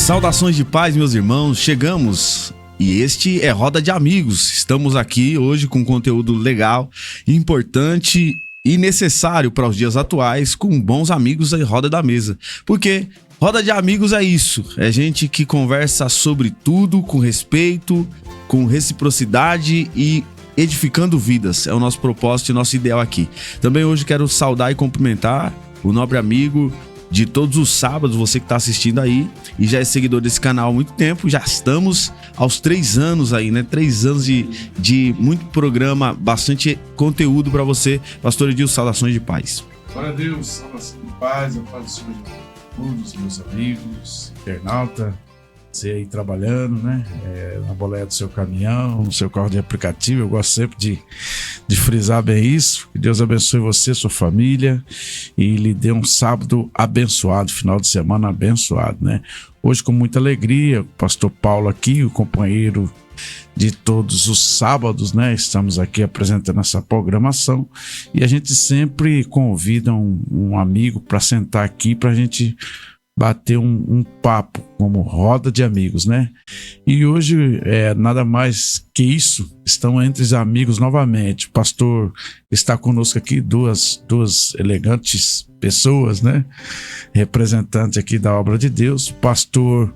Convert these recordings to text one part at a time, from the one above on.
Saudações de paz, meus irmãos, chegamos e este é Roda de Amigos. Estamos aqui hoje com conteúdo legal, importante e necessário para os dias atuais, com bons amigos em roda da mesa. Porque Roda de Amigos é isso, é gente que conversa sobre tudo com respeito, com reciprocidade e edificando vidas. É o nosso propósito e nosso ideal aqui. Também hoje quero saudar e cumprimentar o nobre amigo de todos os sábados, você que está assistindo aí e já é seguidor desse canal há muito tempo. Já estamos aos 3 anos aí, né? 3 anos de muito programa, bastante conteúdo para você. Pastor Edilson, saudações de paz. Glória a Deus, saudações de paz, a paz do Senhor de todos, meus amigos, internauta, você aí trabalhando, né? Na boleia do seu caminhão, no seu carro de aplicativo. Eu gosto sempre de frisar bem isso. Que Deus abençoe você, sua família, e lhe dê um sábado abençoado, final de semana abençoado, né? Hoje, com muita alegria, o pastor Paulo aqui, o companheiro de todos os sábados, né? Estamos aqui apresentando essa programação e a gente sempre convida um amigo para sentar aqui para a gente bater um papo como roda de amigos, né? E hoje, nada mais que isso, estão entre os amigos novamente. O pastor está conosco aqui, duas elegantes pessoas, né? Representantes aqui da obra de Deus. Pastor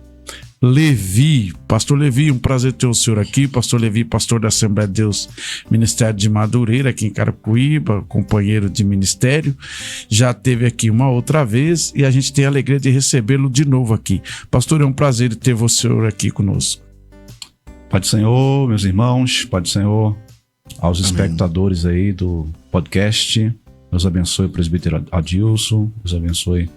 Levi, um prazer ter o senhor aqui. Pastor Levi, pastor da Assembleia de Deus, Ministério de Madureira, aqui em Carapicuíba, companheiro de ministério, já esteve aqui uma outra vez e a gente tem a alegria de recebê-lo de novo aqui. Pastor, é um prazer ter o senhor aqui conosco. Pai do Senhor, meus irmãos, Pai do Senhor, aos espectadores aí do podcast, Deus abençoe o presbítero Adilson, Deus abençoe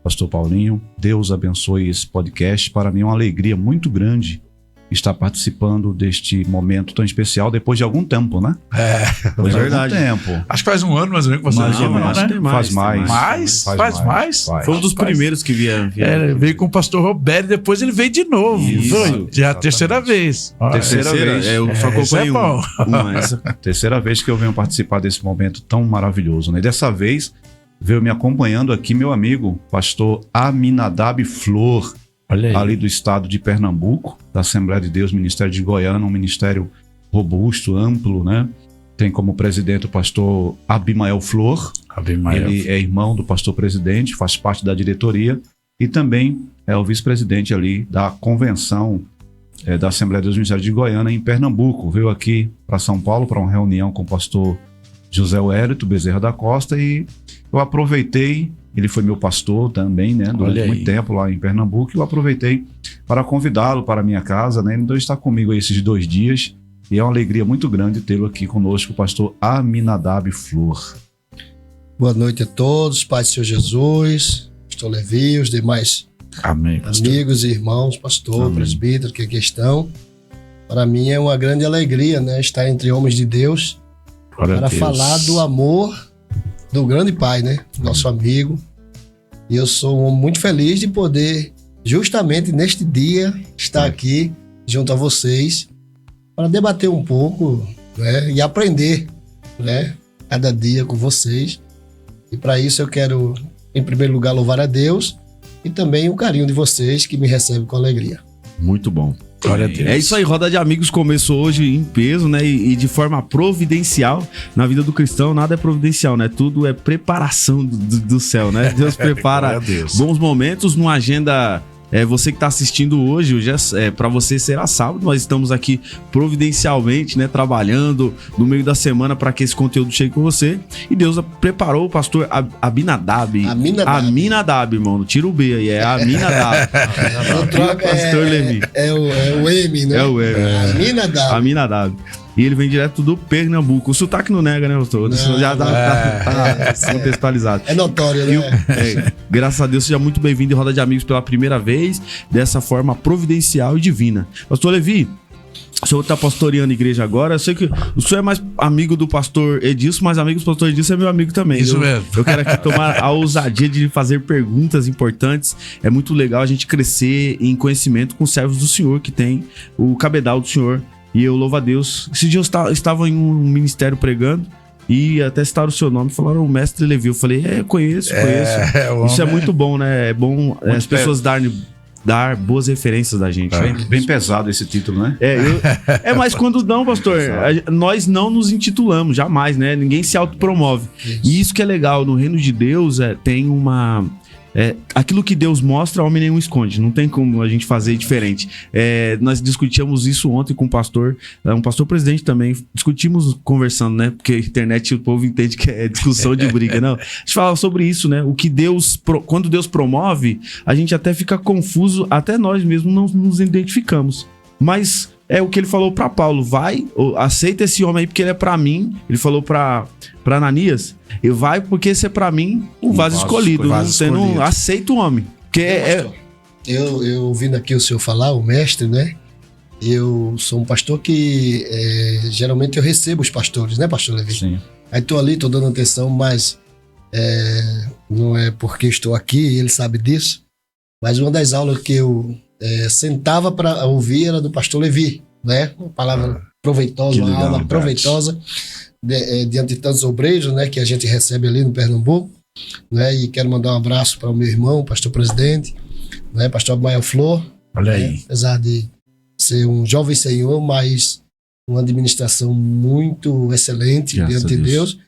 Pastor Paulinho, Deus abençoe esse podcast. Para mim é uma alegria muito grande estar participando deste momento tão especial depois de algum tempo, né? Depois de algum tempo. Acho que faz um ano mais ou menos que você Faz mais. Faz mais. Foi um dos primeiros que vieram. Veio com o pastor Roberto e depois ele veio de novo. Isso, já é a terceira vez. Terceira vez. Eu só acompanhei uma. Terceira vez que eu venho participar desse momento tão maravilhoso, né? E dessa vez veio me acompanhando aqui meu amigo, pastor Aminadab Flor, ali do estado de Pernambuco, da Assembleia de Deus, Ministério de Goiânia, um ministério robusto, amplo, né? Tem como presidente o pastor Abimael Flor. Ele é irmão do pastor presidente, faz parte da diretoria e também é o vice-presidente ali da convenção da Assembleia de Deus, Ministério de Goiânia, em Pernambuco. Veio aqui para São Paulo para uma reunião com o pastor José Wérito Bezerra da Costa e eu aproveitei, ele foi meu pastor também, né, durante muito tempo lá em Pernambuco, e eu aproveitei para convidá-lo para a minha casa, né, ele está comigo aí esses 2 dias e é uma alegria muito grande tê-lo aqui conosco, o pastor Aminadab Flor. Boa noite a todos, Pai do Senhor Jesus, pastor Levi, os demais amigos e irmãos, pastor, presbítero que aqui estão. Para mim é uma grande alegria, né, estar entre homens de Deus para falar do amor do grande Pai, né? Nosso amigo. E eu sou muito feliz de poder, justamente neste dia, estar aqui junto a vocês para debater um pouco, né? E aprender, né? Cada dia com vocês. E para isso eu quero, em primeiro lugar, louvar a Deus e também o carinho de vocês que me recebem com alegria. Muito bom. Glória a Deus. É isso aí, Roda de Amigos começou hoje em peso, né? E de forma providencial. Na vida do cristão, nada é providencial, né? Tudo é preparação do céu, né? Deus prepara bons momentos numa agenda. Você que está assistindo hoje, para você será sábado, nós estamos aqui providencialmente, né, trabalhando no meio da semana para que esse conteúdo chegue com você. E Deus preparou o pastor Aminadab, irmão, não tira o B aí, é Aminadab. Pastor Levi. É o M, né? É o M. Aminadab. E ele vem direto do Pernambuco. O sotaque não nega, né, pastor? Já tá contextualizado. É notório, né? Graças a Deus, seja muito bem-vindo em Roda de Amigos pela primeira vez, dessa forma providencial e divina. Pastor Levi, o senhor está pastoreando a igreja agora. Eu sei que o senhor é mais amigo do pastor Edilson, mas amigo do pastor Edilson é meu amigo também. Isso mesmo. Eu quero aqui tomar a ousadia de fazer perguntas importantes. É muito legal a gente crescer em conhecimento com os servos do senhor, que tem o cabedal do senhor. E eu louvo a Deus. Esse dia eu estava em um ministério pregando e até citaram o seu nome, falaram o mestre Levi. Eu falei, conheço. Isso é muito bom, né? É bom as pessoas darem dar boas referências da gente. Bem pesado esse título, né? Mas quando não, pastor, nós não nos intitulamos, jamais, né? Ninguém se autopromove. E isso que é legal, no reino de Deus tem uma... aquilo que Deus mostra, homem nenhum esconde. Não tem como a gente fazer diferente. Nós discutíamos isso ontem com um pastor presidente também. Discutimos conversando, né? Porque a internet, o povo entende que é discussão de briga. Não, a gente fala sobre isso, né? O que Deus, quando Deus promove, a gente até fica confuso, até nós mesmos não nos identificamos. Mas é o que ele falou para Paulo: aceita esse homem aí porque ele é para mim. Ele falou para Ananias: e vai porque esse é para mim um vaso escolhido. Não aceita o homem. Porque eu ouvindo aqui o senhor falar, o mestre, né? Eu sou um pastor que geralmente eu recebo os pastores, né, pastor Levi? Sim. Aí tô ali, tô dando atenção, mas não é porque estou aqui, ele sabe disso. Mas uma das aulas que eu sentava para ouvir era do pastor Levi, né? Uma palavra proveitosa, uma aula proveitosa diante de tantos obreiros, né, que a gente recebe ali no Pernambuco, né? E quero mandar um abraço para o meu irmão, pastor presidente, né, pastor Abimael Flor. Olha aí. Apesar de ser um jovem senhor, mas uma administração muito excelente diante de Deus.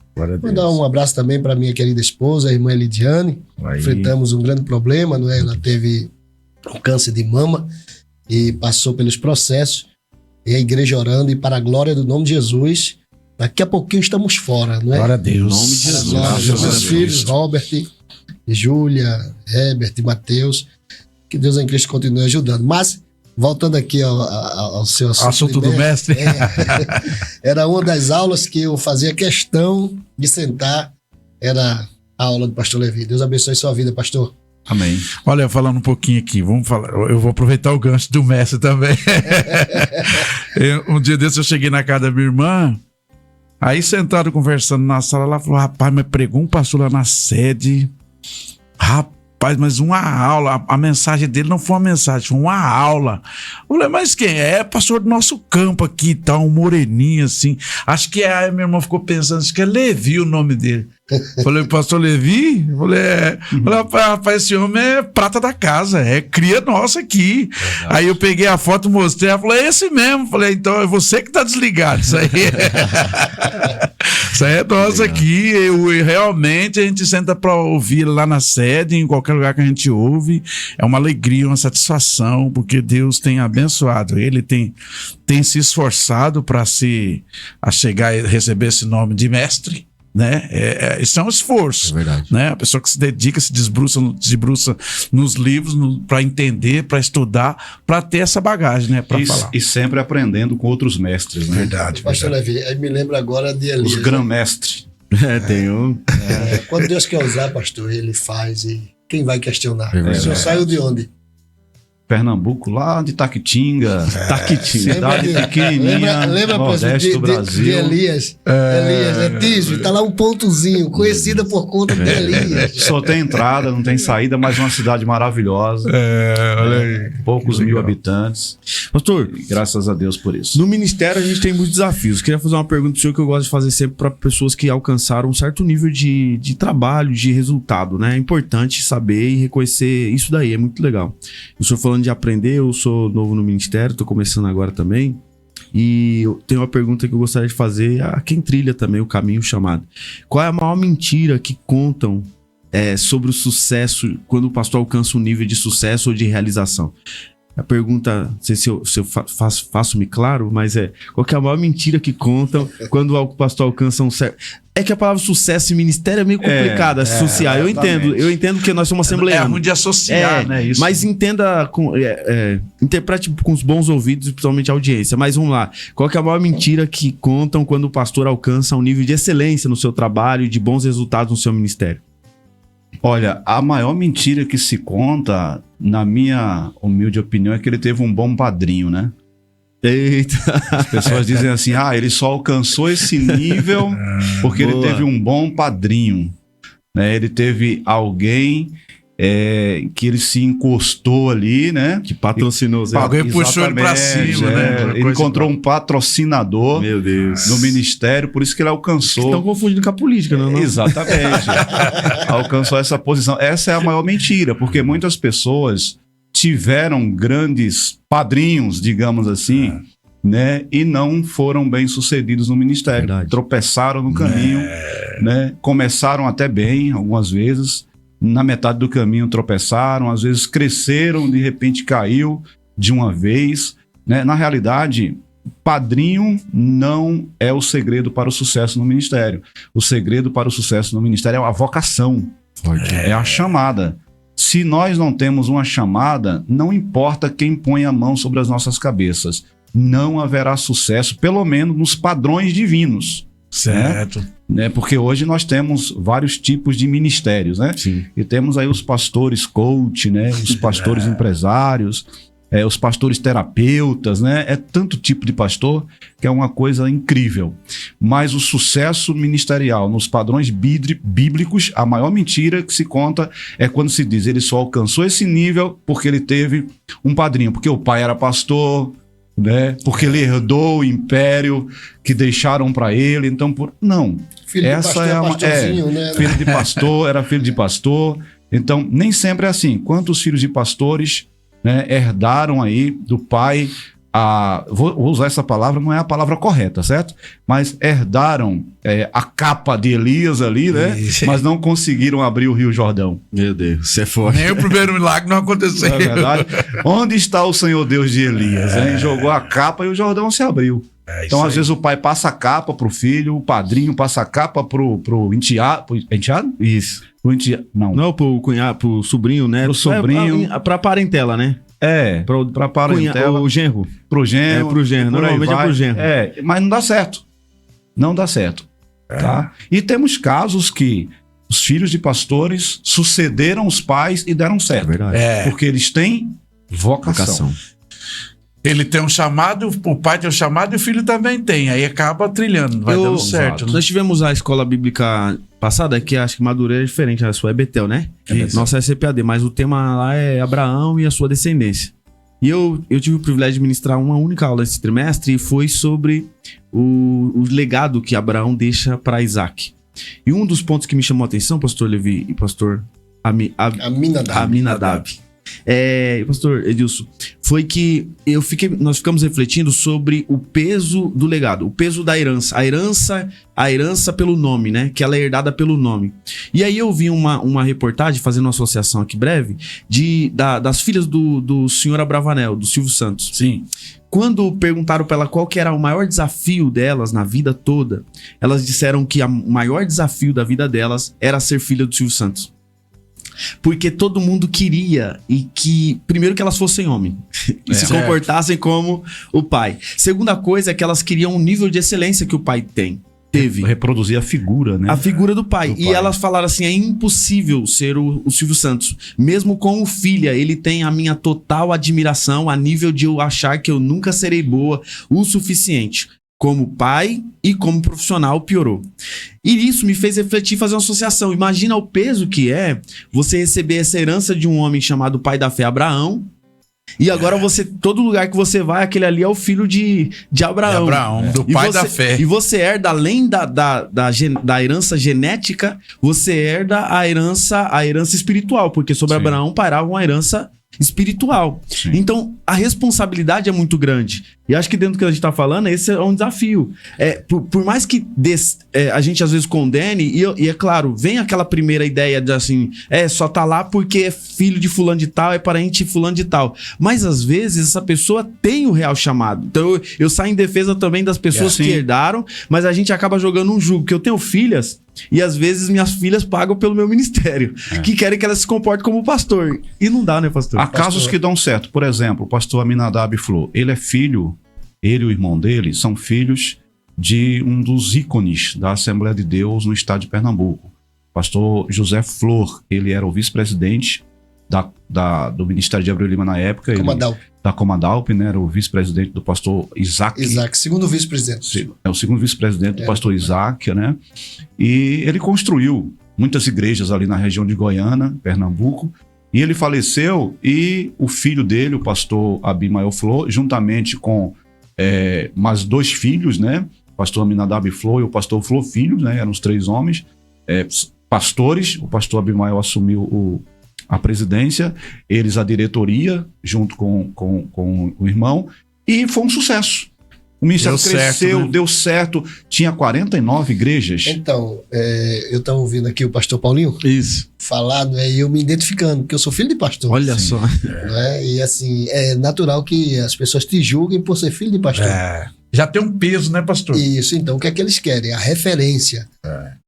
Mandar um abraço também para minha querida esposa, a irmã Elidiane. Enfrentamos um grande problema, não é? Ela teve um câncer de mama e passou pelos processos. E a igreja orando, e para a glória do nome de Jesus, daqui a pouquinho estamos fora, não é? Glória a Deus. Em nome de Jesus. Glória, meus filhos, Robert, Júlia, Herbert e Mateus. Que Deus em Cristo continue ajudando. Mas, voltando aqui ao seu assunto do mestre. Era uma das aulas que eu fazia questão de sentar, era a aula do pastor Levi. Deus abençoe sua vida, pastor. Amém. Olha, falando um pouquinho aqui, vamos falar. Eu vou aproveitar o gancho do mestre também. Um dia desse eu cheguei na casa da minha irmã, aí sentado conversando na sala, ela falou: rapaz, mas pregou um pastor lá na sede. Rapaz, mas uma aula, a mensagem dele não foi uma mensagem, foi uma aula. Eu falei: mas quem é? É pastor do nosso campo aqui, tá, um moreninho assim. Acho que aí minha irmã ficou pensando, acho que é Levi o nome dele. Falei: pastor Levi? Falei: rapaz, esse homem é prata da casa, é cria nossa aqui. Verdade. Aí eu peguei a foto, mostrei, ela falou: é esse mesmo. Falei: então é você que tá desligado, isso aí. Isso aí é nossa aqui. Realmente a gente senta para ouvir lá na sede, em qualquer lugar que a gente ouve. É uma alegria, uma satisfação, porque Deus tem abençoado. Ele tem se esforçado para chegar e receber esse nome de mestre. Né? Isso é um esforço. É verdade. Né? A pessoa que se dedica, se debruça nos livros para entender, para estudar, para ter essa bagagem, né? Para falar. E sempre aprendendo com outros mestres, né? Verdade. Pastor Levi, aí me lembra agora de Elias. Os grã-mestres. Tem um. Quando Deus quer usar, pastor, ele faz, e quem vai questionar? O senhor saiu de onde? Pernambuco, lá de Taquitinga. Cidade pequenininha, lembra nordeste do Brasil. De Elias. Elias, Tísio, tá lá um pontozinho, conhecida por conta de Elias. Só tem entrada, não tem saída, mas uma cidade maravilhosa. Olha aí. Poucos mil habitantes. Pastor, e graças a Deus por isso. No ministério a gente tem muitos desafios. Queria fazer uma pergunta pro senhor que eu gosto de fazer sempre para pessoas que alcançaram um certo nível de trabalho, de resultado, né? É importante saber e reconhecer isso daí, é muito legal. O senhor falando de aprender, eu sou novo no ministério, tô começando agora também, e eu tenho uma pergunta que eu gostaria de fazer a quem trilha também o caminho chamado. Qual é a maior mentira que contam sobre o sucesso, quando o pastor alcança um nível de sucesso ou de realização? A pergunta, não sei se eu faço-me claro, mas qual que é a maior mentira que contam quando o pastor alcança um certo... É que a palavra sucesso e ministério é meio complicada associar. Eu entendo que nós somos assembleanos. É ruim de associar, né? Isso. Mas entenda, interprete com os bons ouvidos, principalmente a audiência. Mas vamos lá. Qual que é a maior mentira que contam quando o pastor alcança um nível de excelência no seu trabalho e de bons resultados no seu ministério? Olha, a maior mentira que se conta, na minha humilde opinião, é que ele teve um bom padrinho, né? Eita. As pessoas dizem assim: ele só alcançou esse nível porque ele teve um bom padrinho, né? Ele teve alguém que ele se encostou ali, né? Que patrocinou. Alguém puxou ele pra cima, né? Ele encontrou um patrocinador, meu Deus, no ministério, por isso que ele alcançou. Estão confundindo com a política, não? Exatamente. Alcançou essa posição. Essa é a maior mentira, porque muitas pessoas tiveram grandes padrinhos, digamos assim, né? E não foram bem sucedidos no ministério. Verdade. Tropeçaram no caminho, né? Começaram até bem, algumas vezes. Na metade do caminho tropeçaram, às vezes cresceram, de repente caiu de uma vez, né? Na realidade, padrinho não é o segredo para o sucesso no ministério. O segredo para o sucesso no ministério é a vocação, é a chamada. Se nós não temos uma chamada, não importa quem põe a mão sobre as nossas cabeças, não haverá sucesso, pelo menos nos padrões divinos. Certo. Né? Porque hoje nós temos vários tipos de ministérios, né? Sim. E temos aí os pastores coach, né? Os pastores empresários, os pastores terapeutas, né? É tanto tipo de pastor que é uma coisa incrível. Mas o sucesso ministerial nos padrões bíblicos, a maior mentira que se conta é quando se diz ele só alcançou esse nível porque ele teve um padrinho, porque o pai era pastor, né? Porque ele herdou o império que deixaram para ele. Então, não. Filho Essa de pastor, é uma pastorzinho, né? filho de pastor, era filho de pastor. Então, nem sempre é assim. Quantos filhos de pastores, né, herdaram aí do pai vou usar essa palavra, não é a palavra correta, certo? Mas herdaram a capa de Elias ali, né? Mas não conseguiram abrir o Rio Jordão. Meu Deus, você é forte. Nem o primeiro milagre não aconteceu. Não é verdade? Onde está o Senhor Deus de Elias? Hein? Jogou a capa e o Jordão se abriu. Então, às vezes, o pai passa a capa pro filho, o padrinho passa a capa pro enteado. Enteado? Isso. Pro enteado. Não. Não, pro cunhado, pro sobrinho, né? Pro sobrinho. Pra parentela, né? Pra parentela. O genro. Pro genro. Pro genro. Normalmente é pro genro. Mas não dá certo. Não dá certo. Tá? E temos casos que os filhos de pastores sucederam os pais e deram certo. É verdade. Porque eles têm vocação. Ele tem um chamado, o pai tem um chamado e o filho também tem. Aí acaba trilhando, vai dando certo. Né? Nós tivemos a escola bíblica passada, que acho que Madureira é diferente, a sua é Betel, né? Nossa é CPAD, mas o tema lá é Abraão e a sua descendência. E eu tive o privilégio de ministrar uma única aula esse trimestre e foi sobre o legado que Abraão deixa para Isaac. E um dos pontos que me chamou a atenção, pastor Levi e pastor Aminadab. Pastor Edilson, foi que nós ficamos refletindo sobre o peso do legado, o peso da herança, a herança pelo nome, né? Que ela é herdada pelo nome. E aí eu vi uma reportagem, fazendo uma associação aqui breve, das filhas do senhor Abravanel, do Silvio Santos. Sim. Quando perguntaram para ela qual que era o maior desafio delas na vida toda, elas disseram que o maior desafio da vida delas era ser filha do Silvio Santos. Porque todo mundo queria primeiro que elas fossem homem e se comportassem como o pai. Segunda coisa é que elas queriam um nível de excelência que o pai teve. Reproduzir a figura, né? A figura do pai. E elas falaram assim, é impossível ser o Silvio Santos. Mesmo com o filho, ele tem a minha total admiração a nível de eu achar que eu nunca serei boa o suficiente. Como pai e como profissional, piorou. E isso me fez refletir, fazer uma associação. Imagina o peso que é você receber essa herança de um homem chamado pai da fé, Abraão. E agora todo lugar que você vai, aquele ali é o filho de Abraão. Do pai da fé. E você herda, além da herança genética, você herda a herança espiritual. Porque sobre Abraão pairava uma herança espiritual. Sim. Então, a responsabilidade é muito grande. E acho que dentro do que a gente tá falando, esse é um desafio. Por mais que a gente às vezes condene, e é claro, vem aquela primeira ideia de assim, só tá lá porque é filho de fulano de tal, é parente de fulano de tal. Mas às vezes essa pessoa tem o real chamado. Então eu saio em defesa também das pessoas que herdaram, mas a gente acaba jogando um jugo, que eu tenho filhas, e às vezes minhas filhas pagam pelo meu ministério, que querem que elas se comportem como pastor. E não dá, né, pastor? Há casos que dão certo. Por exemplo, o pastor Aminadab Flor, ele e o irmão dele são filhos de um dos ícones da Assembleia de Deus no estado de Pernambuco. O pastor José Flor, ele era o vice-presidente do Ministério de Abreu Lima na época. Da Comadalp, né? Era o vice-presidente do pastor Isaac. Segundo vice-presidente. É o segundo vice-presidente do pastor Isaac, né? E ele construiu muitas igrejas ali na região de Goiânia, Pernambuco. E ele faleceu e o filho dele, o pastor Abimael Flor, juntamente com mais dois filhos, né? O pastor Aminadab Flor e o pastor Flor Filho, né? Eram os três homens, pastores. O pastor Abimael assumiu a presidência, eles a diretoria, junto com o irmão, e foi um sucesso. O ministério cresceu, deu certo. Tinha 49 igrejas. Então, eu estava ouvindo aqui o pastor Paulinho falar, né, e eu me identificando, porque eu sou filho de pastor. Olha só. Né, e assim, é natural que as pessoas te julguem por ser filho de pastor. Já tem um peso, né, pastor? Isso, então, o que é que eles querem? A referência.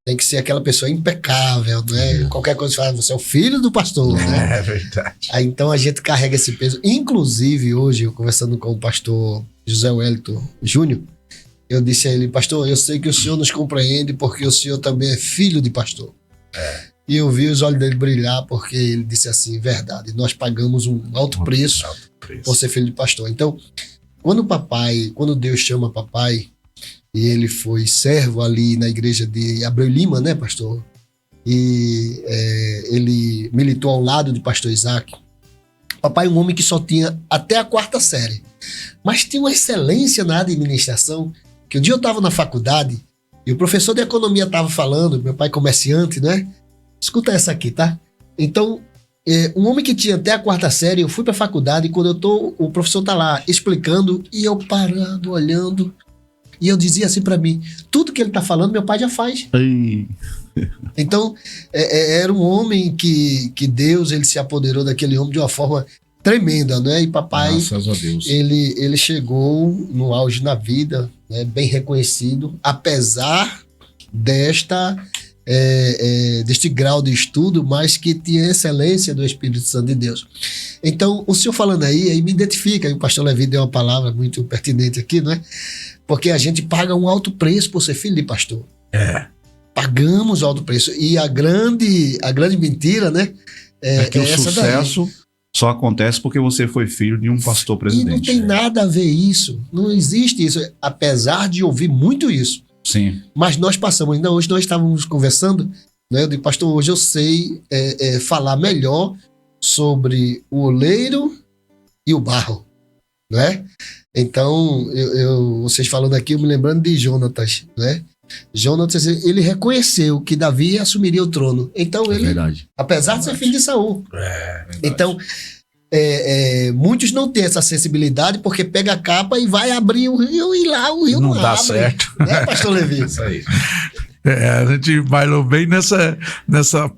Tem que ser aquela pessoa impecável, né? Qualquer coisa que fala, você é o filho do pastor, né? É verdade. Aí, então a gente carrega esse peso. Inclusive, hoje, eu conversando com o pastor José Wellington Júnior, eu disse a ele, pastor, eu sei que o senhor nos compreende porque o senhor também é filho de pastor. E eu vi os olhos dele brilhar porque ele disse assim, verdade, nós pagamos um alto preço por ser filho de pastor. Então, quando Deus chama papai, e ele foi servo ali na igreja de Abreu Lima, né, pastor? E ele militou ao lado do pastor Isaac. Papai é um homem que só tinha até a 4ª série, mas tinha uma excelência na administração, que um dia eu estava na faculdade e o professor de economia estava falando, meu pai comerciante, né? Escuta essa aqui, tá? Então, um homem que tinha até a 4ª série, eu fui para a faculdade e quando o professor tá lá explicando e eu parando, olhando, e eu dizia assim para mim, tudo que ele tá falando, meu pai já faz. Então, era um homem que Deus, ele se apoderou daquele homem de uma forma tremenda, né? E papai, graças a Deus, ele chegou no auge na vida, né? Bem reconhecido, apesar deste grau de estudo, mas que tinha excelência do Espírito Santo de Deus. Então, o senhor falando aí me identifica, e o pastor Levi deu uma palavra muito pertinente aqui, não é? Porque a gente paga um alto preço por ser filho de pastor. Pagamos alto preço. E a grande mentira, né? É que o sucesso só acontece porque você foi filho de um pastor presidente. E não tem nada a ver isso. Não existe isso. Apesar de ouvir muito isso. Sim. Mas nós passamos, ainda hoje nós estávamos conversando, né? Eu digo, pastor, hoje eu sei falar melhor sobre o oleiro e o barro, né? Então, vocês falando aqui, eu me lembrando de Jonatas, né? Jonatas, ele reconheceu que Davi assumiria o trono. Então, ele, apesar de ser filho de Saul. Então, muitos não têm essa sensibilidade porque pega a capa e vai abrir o rio e lá o rio não dá abre. Certo. Né, pastor Levi? Isso aí. A gente bailou bem nessa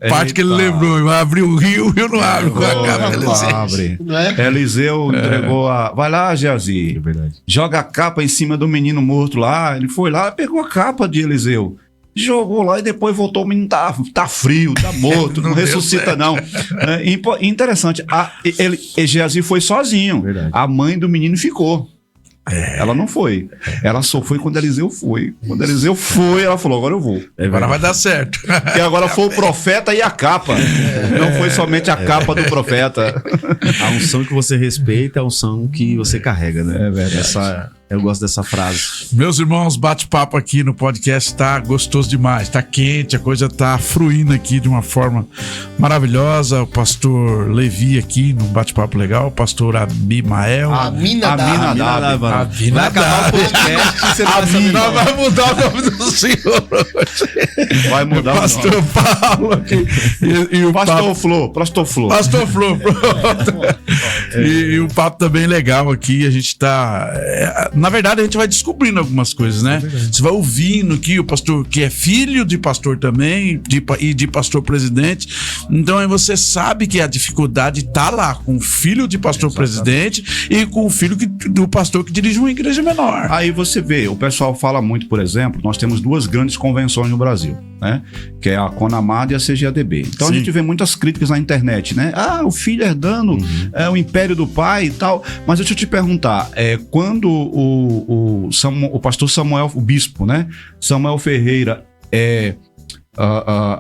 parte que ele lembrou. Vai abrir o rio não abre. Não abre. Não é? Eliseu entregou vai lá, Geazi. Joga a capa em cima do menino morto lá. Ele foi lá, pegou a capa de Eliseu. Jogou lá e depois voltou, o menino tá frio, tá morto, não ressuscita não. Interessante, Geazi foi sozinho, a mãe do menino ficou. Ela não foi. Ela só foi quando Eliseu foi. Quando Eliseu foi, ela falou, agora eu vou. Agora vai dar certo. Porque agora foi o profeta e a capa. Não foi somente a capa do profeta. A unção que você respeita é a unção que você carrega, né? É verdade. Eu gosto dessa frase. Meus irmãos, bate-papo aqui no podcast tá gostoso demais, tá quente, a coisa tá fluindo aqui de uma forma maravilhosa. O pastor Levi aqui num bate-papo legal, o pastor Abimael. Aminadab. Vai acabar o podcast, você não vai mudar o nome do senhor hoje. Vai mudar o pastor nome. Paulo aqui. E o Pastor Flor. Pastor Flor, E o papo tá bem legal aqui, a gente tá... Na verdade, a gente vai descobrindo algumas coisas, né? Você vai ouvindo que o pastor, que é filho de pastor também, e de pastor presidente. Então, aí você sabe que a dificuldade tá lá, com o filho de pastor presidente e com o filho do pastor que dirige uma igreja menor. Aí você vê, o pessoal fala muito, por exemplo, nós temos 2 grandes convenções no Brasil, né? Que é a CONAMAD e a CGADB. Então, a gente vê muitas críticas na internet, né? O filho herdando o império do pai e tal. Mas deixa eu te perguntar, quando o pastor Samuel, o bispo, né? Samuel Ferreira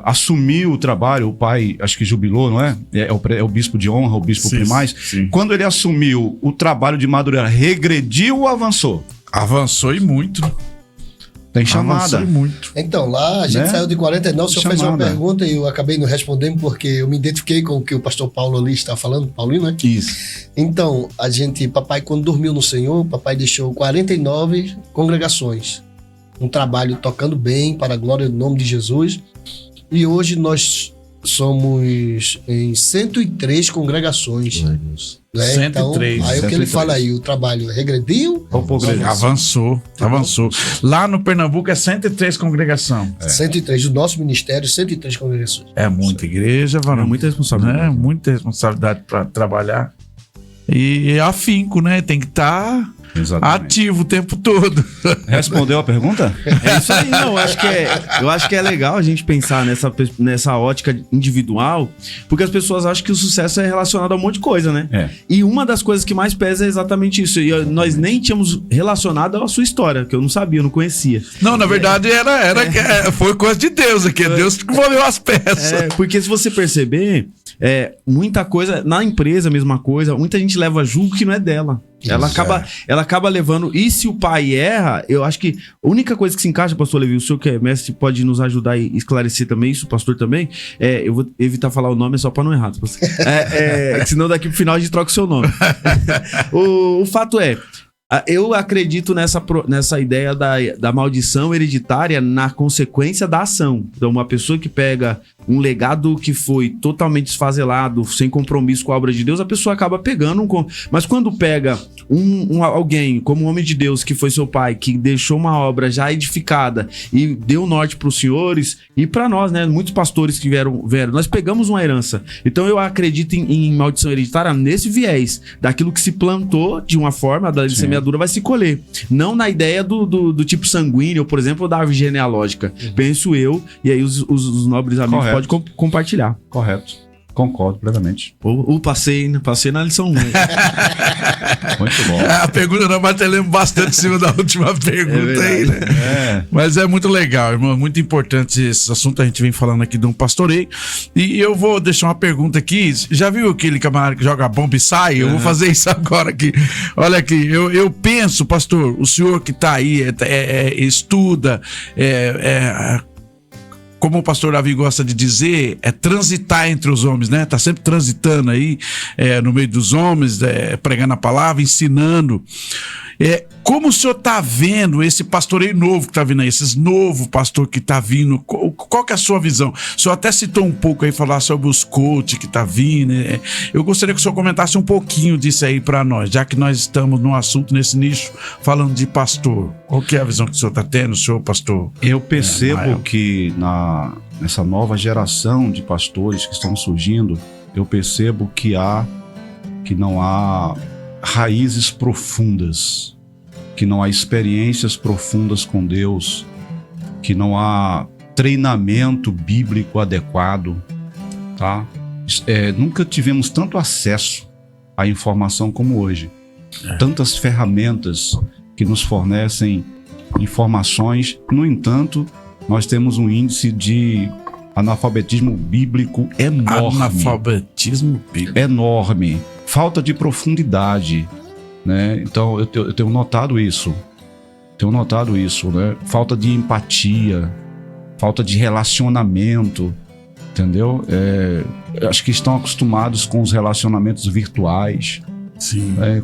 assumiu o trabalho, o pai acho que jubilou, não é? É o bispo de honra, o bispo primaz. Quando ele assumiu o trabalho de Madureira, regrediu ou avançou? Avançou e muito. Tem chamada. Muito. Então, lá a gente saiu de 49, o senhor fez uma pergunta e eu acabei não respondendo porque eu me identifiquei com o que o pastor Paulo ali está falando, Paulinho, né? Isso. Então, papai quando dormiu no Senhor, papai deixou 49 congregações. Um trabalho tocando bem para a glória do nome de Jesus. E hoje nós somos em 103 congregações. Né? 103. Então, aí o que ele fala aí, o trabalho regrediu? Avançou. Lá no Pernambuco é 103 congregações. 103, do nosso ministério, 103 congregações. É muita igreja, varão. É muita responsabilidade. Né? Muita responsabilidade para trabalhar. E afinco, né? Tem que estar ativo o tempo todo. Respondeu a pergunta? É isso aí, não. Eu acho que é legal a gente pensar nessa ótica individual, porque as pessoas acham que o sucesso é relacionado a um monte de coisa, né? É. E uma das coisas que mais pesa é exatamente isso. E nós nem tínhamos relacionado à sua história, que eu não sabia, eu não conhecia. Não, na verdade foi coisa de Deus aqui. Deus que moveu as peças. Porque se você perceber, muita coisa, na empresa, a mesma coisa, muita gente leva julgo que não é dela. Ela acaba levando. E se o pai erra, eu acho que a única coisa que se encaixa, pastor Levi, o senhor que é mestre pode nos ajudar e esclarecer também isso, o pastor também. Eu vou evitar falar o nome só pra não errar. Senão daqui pro final a gente troca o seu nome. O fato é, eu acredito nessa ideia da maldição hereditária na consequência da ação. Então, uma pessoa que pega um legado que foi totalmente esfazelado, sem compromisso com a obra de Deus, a pessoa acaba pegando mas quando pega alguém como um homem de Deus, que foi seu pai, que deixou uma obra já edificada e deu norte para os senhores e para nós, né? Muitos pastores que vieram, nós pegamos uma herança. Então eu acredito em maldição hereditária nesse viés, daquilo que se plantou de uma forma, da semeadura vai se colher. Não na ideia do tipo sanguíneo, por exemplo, ou da árvore genealógica. Penso eu, e aí os nobres amigos podem compartilhar. Correto. Concordo plenamente. Passei na lição 1. Muito bom. A pergunta nós martelamos bastante em cima da última pergunta aí, né? Mas é muito legal, irmão. Muito importante esse assunto. A gente vem falando aqui de um pastoreio. E eu vou deixar uma pergunta aqui. Já viu aquele camarada que joga bomba e sai? Eu vou fazer isso agora aqui. Olha aqui, eu penso, pastor, o senhor que tá aí, estuda, como o pastor Davi gosta de dizer, é transitar entre os homens, né? Tá sempre transitando aí no meio dos homens, pregando a palavra, ensinando. Como o senhor tá vendo esse pastoreio novo que tá vindo aí, esses novo pastor que tá vindo, qual que é a sua visão? O senhor até citou um pouco aí, falar sobre os coach que tá vindo, eu gostaria que o senhor comentasse um pouquinho disso aí para nós, já que nós estamos num assunto, nesse nicho, falando de pastor. Qual que é a visão que o senhor tá tendo, senhor pastor? Eu percebo que nessa nova geração de pastores que estão surgindo, eu percebo que não há raízes profundas, que não há experiências profundas com Deus, que não há treinamento bíblico adequado, tá? Nunca tivemos tanto acesso à informação como hoje. Tantas ferramentas que nos fornecem informações. No entanto, nós temos um índice de analfabetismo bíblico enorme. Analfabetismo bíblico. Enorme. Falta de profundidade, né? Então eu tenho notado isso. Né? Falta de empatia, falta de relacionamento, entendeu? Acho que estão acostumados com os relacionamentos virtuais,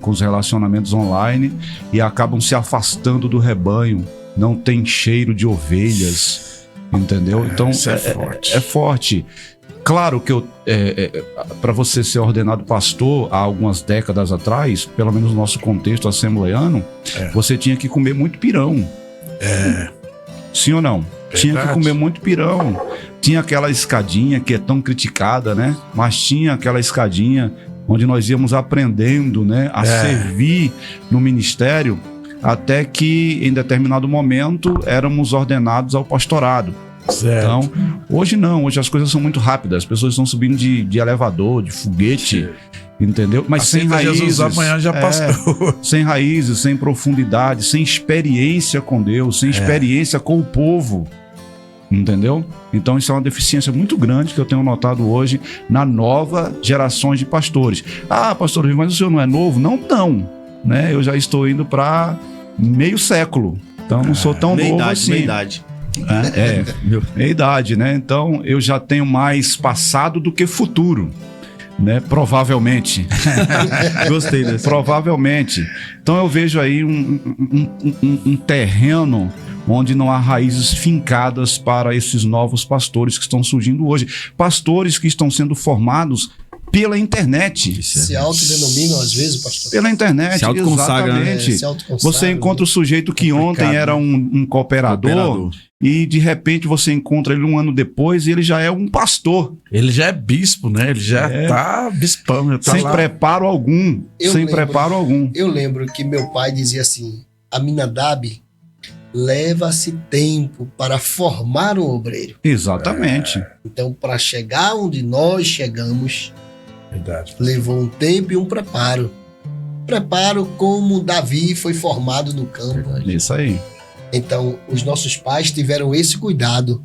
com os relacionamentos online, e acabam se afastando do rebanho. Não tem cheiro de ovelhas, entendeu? Então é forte. Claro que para você ser ordenado pastor há algumas décadas atrás, pelo menos no nosso contexto assembleiano, você tinha que comer muito pirão. Sim ou não? Verdade. Tinha que comer muito pirão. Tinha aquela escadinha que é tão criticada, né? Mas tinha aquela escadinha onde nós íamos aprendendo, né, a servir no ministério, até que em determinado momento éramos ordenados ao pastorado. Certo. Então, hoje não, hoje as coisas são muito rápidas, as pessoas estão subindo de elevador, de foguete, entendeu? Mas sem raízes. Jesus amanhã já passou. Sem raízes, sem profundidade, sem experiência com Deus, sem experiência com o povo, entendeu? Então isso é uma deficiência muito grande que eu tenho notado hoje na nova geração de pastores. Ah, pastor, mas o senhor não é novo? Não, né? Eu já estou indo para meio século, então não sou tão novo assim. Meia idade. Meia idade, né? Então eu já tenho mais passado do que futuro. né? Provavelmente. Gostei dessa. Provavelmente. Então eu vejo aí um terreno onde não há raízes fincadas para esses novos pastores que estão surgindo hoje. Pastores que estão sendo formados pela internet. Se autodenominam às vezes, pastor. Pela internet, se autoconsagra, exatamente. Né? Se autoconsagra, você encontra o sujeito que ontem era um cooperador e de repente você encontra ele um ano depois e ele já é um pastor. Ele já é bispo, né? Ele já tá bispão. Já tá sem lá. preparo algum. Preparo algum. Eu lembro que meu pai dizia assim: Aminadab, leva-se tempo para formar um obreiro. Exatamente. Então, para chegar onde nós chegamos, Verdade. levou um tempo e um preparo. Preparo como Davi foi formado no campo. Isso aí. Então, os nossos pais tiveram esse cuidado.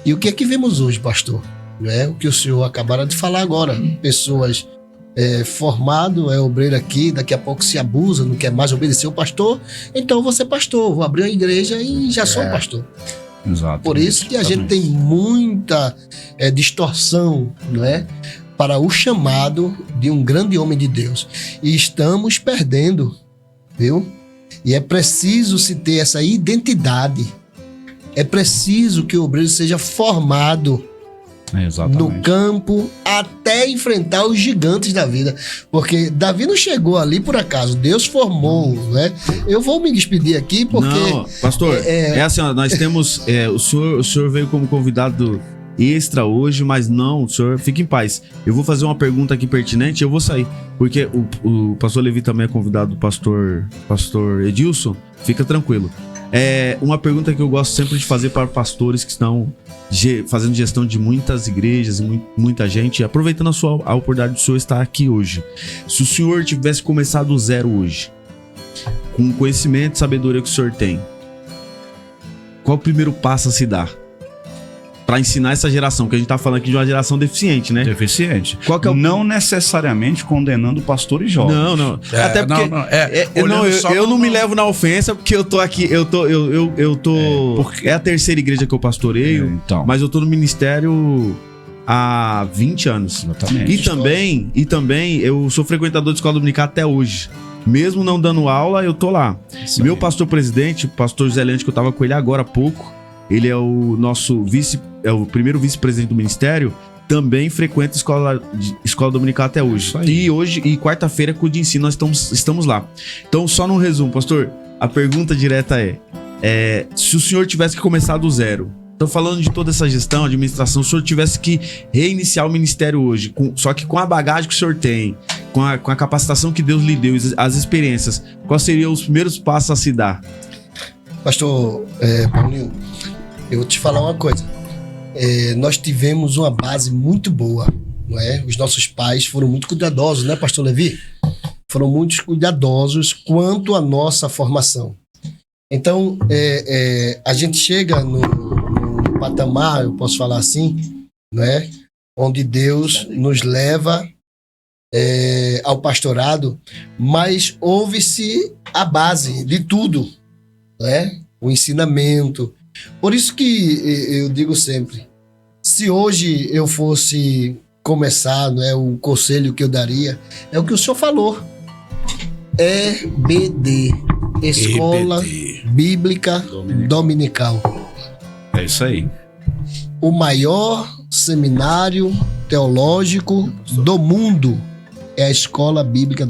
E o que é que vemos hoje, pastor? O que o senhor acabaram de falar agora. Pessoas formado, obreiro aqui, daqui a pouco se abusa, não quer mais obedecer o pastor. Então, vou ser pastor, vou abrir uma igreja e já sou pastor. Exato. Por isso que a gente tem muita distorção, não é? Para o chamado de um grande homem de Deus. E estamos perdendo, viu? E é preciso se ter essa identidade. É preciso que o obreiro seja formado no campo até enfrentar os gigantes da vida. Porque Davi não chegou ali por acaso. Deus formou, né? Eu vou me despedir aqui porque... Não, pastor, é assim, ó, nós temos... o senhor veio como convidado extra hoje, mas não, o senhor fique em paz. Eu vou fazer uma pergunta aqui pertinente e eu vou sair. Porque o pastor Levi também é convidado do pastor Edilson. Fica tranquilo. Uma pergunta que eu gosto sempre de fazer para pastores que estão fazendo gestão de muitas igrejas e muita gente, aproveitando a oportunidade do senhor estar aqui hoje. Se o senhor tivesse começado do zero hoje, com o conhecimento e sabedoria que o senhor tem, qual o primeiro passo a se dar para ensinar essa geração? Que a gente tá falando aqui de uma geração deficiente, né? Deficiente. Qual que é o... Não necessariamente condenando pastores jovens. Não. Até porque eu não me levo na ofensa, porque eu tô aqui, é a terceira igreja que eu pastoreio, então. Mas eu tô no ministério há 20 anos. Exatamente. E também eu sou frequentador de escola dominical até hoje. Mesmo não dando aula, eu tô lá. Meu pastor presidente, o pastor José Leandro, que eu tava com ele agora há pouco, ele é o nosso o primeiro vice-presidente do ministério, também frequenta escola dominical até hoje. E quarta-feira, com o de ensino, nós estamos lá. Então, só no resumo, pastor, a pergunta direta se o senhor tivesse que começar do zero, tô falando de toda essa gestão, administração, se o senhor tivesse que reiniciar o ministério hoje, só que com a bagagem que o senhor tem, com a capacitação que Deus lhe deu, as experiências, quais seriam os primeiros passos a se dar? Pastor Paulinho, eu vou te falar uma coisa. Nós tivemos uma base muito boa, não é? Os nossos pais foram muito cuidadosos, né, pastor Levi? Foram muito cuidadosos quanto à nossa formação. Então, a gente chega no patamar, eu posso falar assim, não é? Onde Deus nos leva ao pastorado, mas houve-se a base de tudo, não é? O ensinamento. Por isso que eu digo sempre, se hoje eu fosse começar, não é, o conselho que eu daria, é o que o senhor falou. EBD, Escola Bíblica Dominical. É isso aí. O maior seminário teológico do mundo é a Escola Bíblica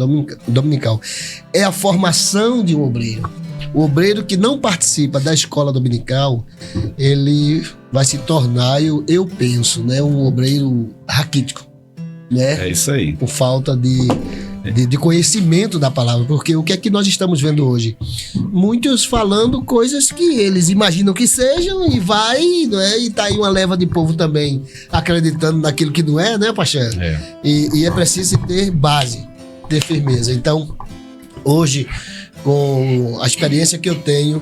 Dominical. É a formação de um obreiro. O obreiro que não participa da escola dominical, ele vai se tornar, eu penso, né, um obreiro raquítico, né? É isso aí. Por falta de conhecimento da palavra. Porque o que é que nós estamos vendo hoje? Muitos falando coisas que eles imaginam que sejam e não é? E tá aí uma leva de povo também acreditando naquilo que não é, né, pastor? E é preciso ter base, ter firmeza. Então, hoje, com a experiência que eu tenho,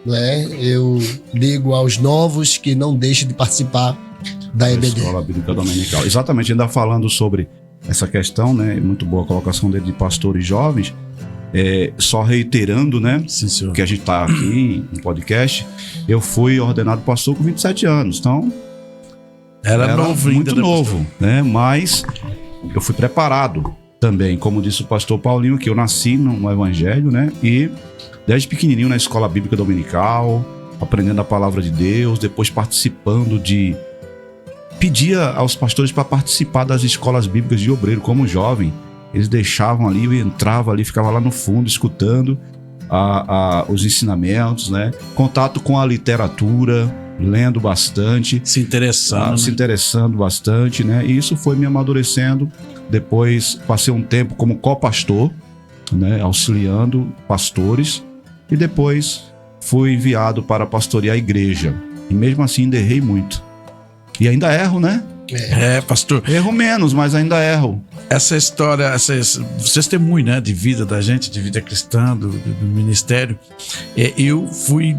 né, eu digo aos novos que não deixem de participar da EBD. Escola Bíblica Dominical. Exatamente, ainda falando sobre essa questão, né, muito boa a colocação dele de pastores jovens, só reiterando, né, Sim, que a gente está aqui no podcast, eu fui ordenado pastor com 27 anos, então era novo, muito ainda, novo, né, mas eu fui preparado também, como disse o pastor Paulinho, que eu nasci no evangelho, né? E desde pequenininho na escola bíblica dominical, aprendendo a palavra de Deus, depois participando de... Pedia aos pastores para participar das escolas bíblicas de obreiro como jovem. Eles deixavam ali, eu entrava ali, ficava lá no fundo escutando os ensinamentos, né? Contato com a literatura, lendo bastante. Se interessando bastante, né? E isso foi me amadurecendo. Depois passei um tempo como copastor, né? Auxiliando pastores. E depois fui enviado para pastorear a igreja. E mesmo assim ainda errei muito. E ainda erro, né? Pastor. Erro menos, mas ainda erro. Essa história, esse testemunho, né, de vida da gente, de vida cristã, do ministério. Eu fui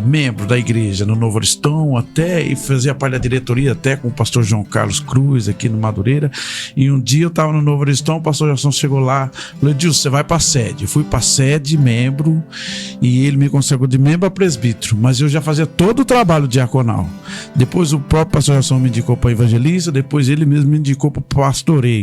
membro da igreja no Novo Horizonte até, e fazia parte da diretoria até com o pastor João Carlos Cruz aqui no Madureira. E um dia eu estava no Novo Horizonte, o pastor Jason chegou lá, falou: Edilson, você vai para a sede. Eu fui para a sede, membro, e ele me consagrou de membro a presbítero, mas eu já fazia todo o trabalho diaconal. Depois o próprio pastor Jason me indicou para evangelista, depois ele mesmo me indicou para pastoreio.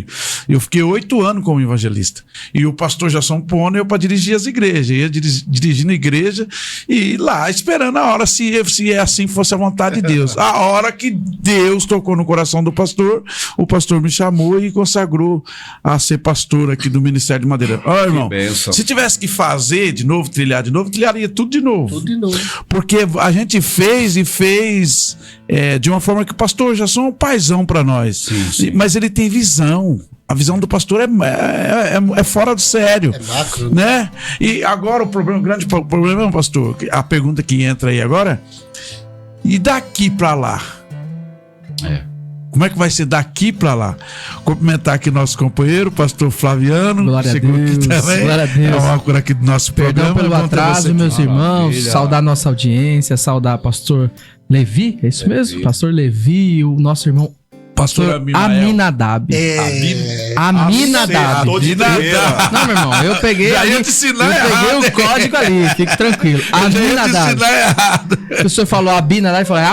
Eu fiquei 8 anos como evangelista. E o pastor Jason pôs eu para dirigir as igrejas. Eu ia dirigindo a igreja e lá esperando a hora, se é assim fosse a vontade de Deus. A hora que Deus tocou no coração do pastor, o pastor me chamou e consagrou a ser pastor aqui do Ministério de Madeira. Ó, irmão, se tivesse que fazer de novo, trilharia tudo de novo. Tudo de novo. Porque a gente fez de uma forma que o pastor Jason é um paizão para nós. Sim. Mas ele tem visão. A visão do pastor é fora do sério. É macro, né? E agora o grande problema, pastor, a pergunta que entra aí agora, e daqui para lá? Como é que vai ser daqui para lá? Cumprimentar aqui nosso companheiro, pastor Flaviano. Glória a Deus. Glória a Deus. É uma cura aqui do nosso Perdão programa. pelo atraso, meus irmãos. Saudar nossa audiência, saudar pastor Levi, é isso mesmo? Pastor Levi e o nosso irmão pastor Aminadab. Aminadab. Não, meu irmão, eu peguei o código ali, fique tranquilo. Aminadab. O senhor falou Abinadab e falou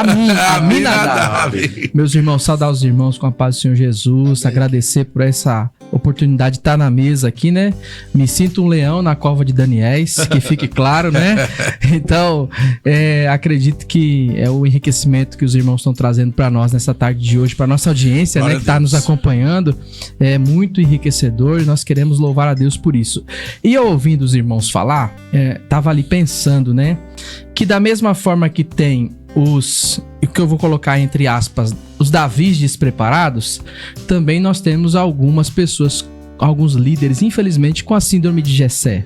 Aminadab. Meus irmãos, saudar os irmãos com a paz do Senhor Jesus, agradecer por essa oportunidade de estar na mesa aqui, né? Me sinto um leão na cova de Daniéis, que fique claro, né? Então, acredito que é o enriquecimento que os irmãos estão trazendo para nós nessa tarde de hoje, para nossa audiência, né, que está nos acompanhando, é muito enriquecedor e nós queremos louvar a Deus por isso. E eu ouvindo os irmãos falar, tava ali pensando, né, que da mesma forma que tem o que eu vou colocar entre aspas, os Davis despreparados, também nós temos algumas pessoas, alguns líderes, infelizmente, com a síndrome de Jessé,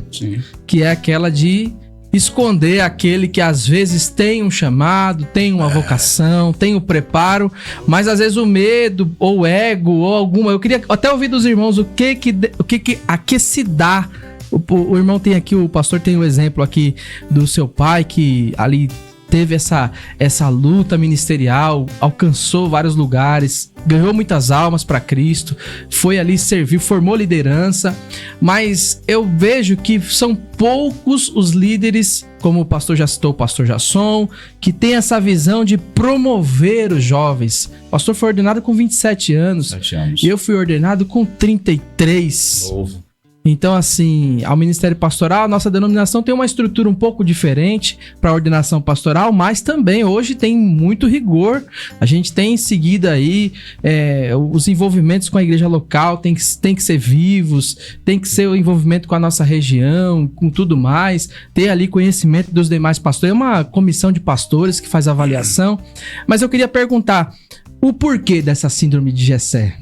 que é aquela de esconder aquele que às vezes tem um chamado, tem uma vocação, tem o preparo, mas às vezes o medo ou o ego ou alguma... Eu queria até ouvir dos irmãos o que a que se dá. O irmão tem aqui, o pastor tem o exemplo aqui do seu pai que ali teve essa luta ministerial, alcançou vários lugares, ganhou muitas almas para Cristo, foi ali servir, formou liderança, mas eu vejo que são poucos os líderes, como o pastor já citou, o pastor Jason, que tem essa visão de promover os jovens. O pastor foi ordenado com 27 anos. E eu fui ordenado com 33. Novo. Então, assim, ao Ministério Pastoral, a nossa denominação tem uma estrutura um pouco diferente para a ordenação pastoral, mas também hoje tem muito rigor. A gente tem em seguida aí os envolvimentos com a igreja local, tem que ser vivos, tem que ser o envolvimento com a nossa região, com tudo mais, ter ali conhecimento dos demais pastores. É uma comissão de pastores que faz avaliação. Mas eu queria perguntar o porquê dessa síndrome de Jessé?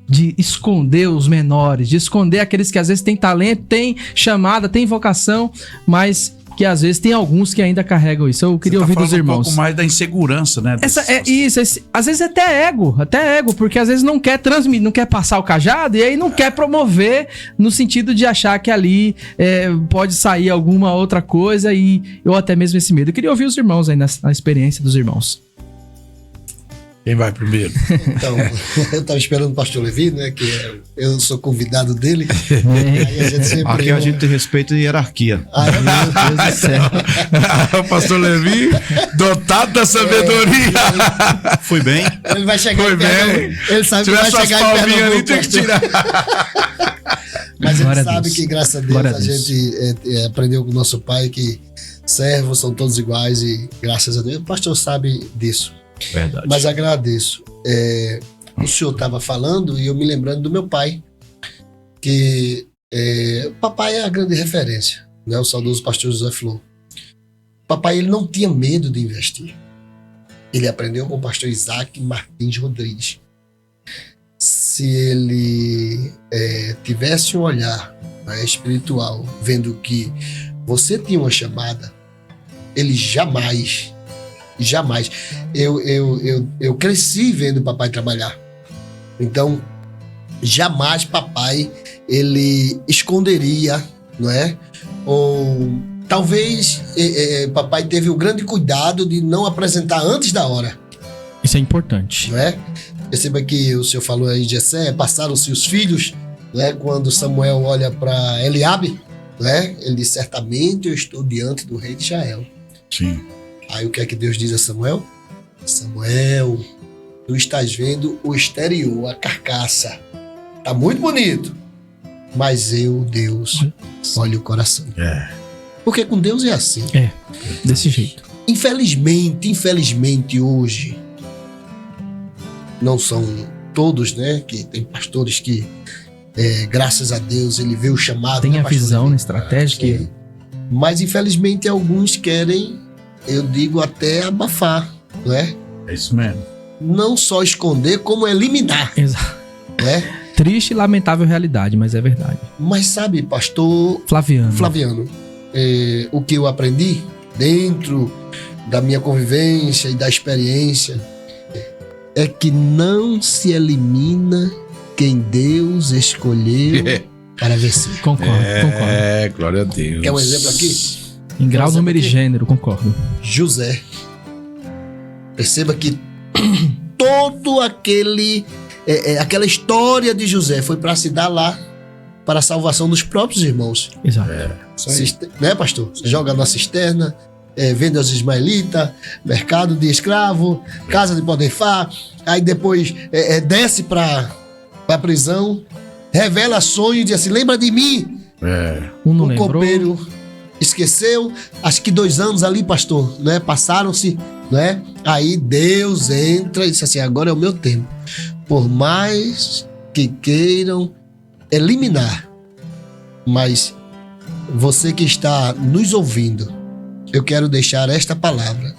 De esconder os menores, de esconder aqueles que às vezes têm talento, têm chamada, têm vocação, mas que às vezes tem alguns que ainda carregam isso. Eu queria ouvir dos irmãos. Um pouco mais da insegurança, né? Às vezes até ego, porque às vezes não quer transmitir, não quer passar o cajado e aí não quer promover no sentido de achar que ali pode sair alguma outra coisa ou até mesmo esse medo. Eu queria ouvir os irmãos aí na experiência dos irmãos. Quem vai primeiro? Então, eu estava esperando o pastor Levi, né? Que eu sou convidado dele. Aí a gente sempre Aqui a gente tem respeito e hierarquia. Meu Deus do céu. O pastor Levi, dotado da sabedoria. Fui bem. Ele vai chegar Foi em Pernambuco. bem. Ele sabe que vai chegar em Ali, Pernambuco. tem que tirar. Mas Glória ele a sabe Deus. que, graças a Deus, Glória a a Deus. gente aprendeu com o nosso pai que servos são todos iguais e, graças a Deus, o pastor sabe disso. Verdade. Mas agradeço. O senhor estava falando e eu me lembrando do meu pai, que papai é a grande referência, né? O saudoso pastor José Flor. Papai, ele não tinha medo de investir. Ele aprendeu com o pastor Isaac Martins Rodrigues. Se ele tivesse um olhar, né, espiritual, vendo que você tinha uma chamada, ele jamais. Eu cresci vendo papai trabalhar. Então, jamais papai ele esconderia, não é? Ou talvez papai teve o grande cuidado de não apresentar antes da hora, Isso é importante. não é? Perceba que o senhor falou aí de Jessé, passaram-se os filhos, né? Quando Samuel olha para Eliabe, né? Ele diz: certamente eu estou diante do rei de Israel. Sim. Aí o que é que Deus diz a Samuel? Samuel, tu estás vendo o exterior, a carcaça. Tá muito bonito. Mas eu, Deus, olho o coração. Porque com Deus é assim. Desse jeito. Infelizmente hoje, não são todos, né? Que tem pastores que, graças a Deus, ele vê o chamado. Tem né, a pastor? visão estratégica. Sim. Mas infelizmente alguns querem, eu digo, até abafar, não é? É isso mesmo. Não só esconder, como eliminar, Exato. né? Triste e lamentável realidade, mas é verdade. Mas sabe, pastor Flaviano. o que eu aprendi dentro da minha convivência e da experiência é que não se elimina quem Deus escolheu para vencer. Concordo. Glória a Deus. Quer um exemplo aqui? Em grau, exemplo número e aqui? gênero, concordo. José. Perceba que todo aquela história de José foi para se dar lá para a salvação dos próprios irmãos. Exato. Né, pastor? Joga na cisterna, vende aos ismaelitas, mercado de escravo, casa de Potifar, aí depois desce para a prisão, revela sonho e diz assim: lembra de mim? Um não O lembrou. copeiro esqueceu, acho que 2 anos ali, pastor, né? Passaram-se, né? Aí Deus entra e diz assim: agora é o meu tempo. Por mais que queiram eliminar, mas você que está nos ouvindo, eu quero deixar esta palavra: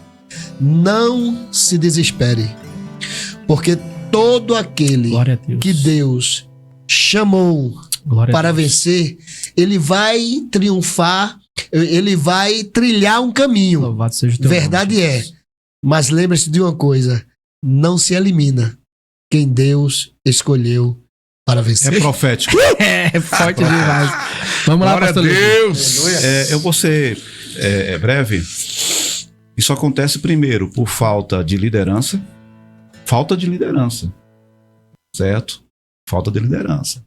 não se desespere, porque todo aquele Glória a Deus. que Deus chamou Glória a para Deus. vencer, ele vai triunfar, ele vai trilhar um caminho. Louvado seja o teu Verdade nome, é. Jesus. Mas lembre-se de uma coisa: não se elimina quem Deus escolheu para É vencer. profético. É forte demais. Vamos lá, Glória a pastor Levi. Deus. Eu vou ser breve. Isso acontece primeiro por falta de liderança. Falta de liderança. Certo? Falta de liderança.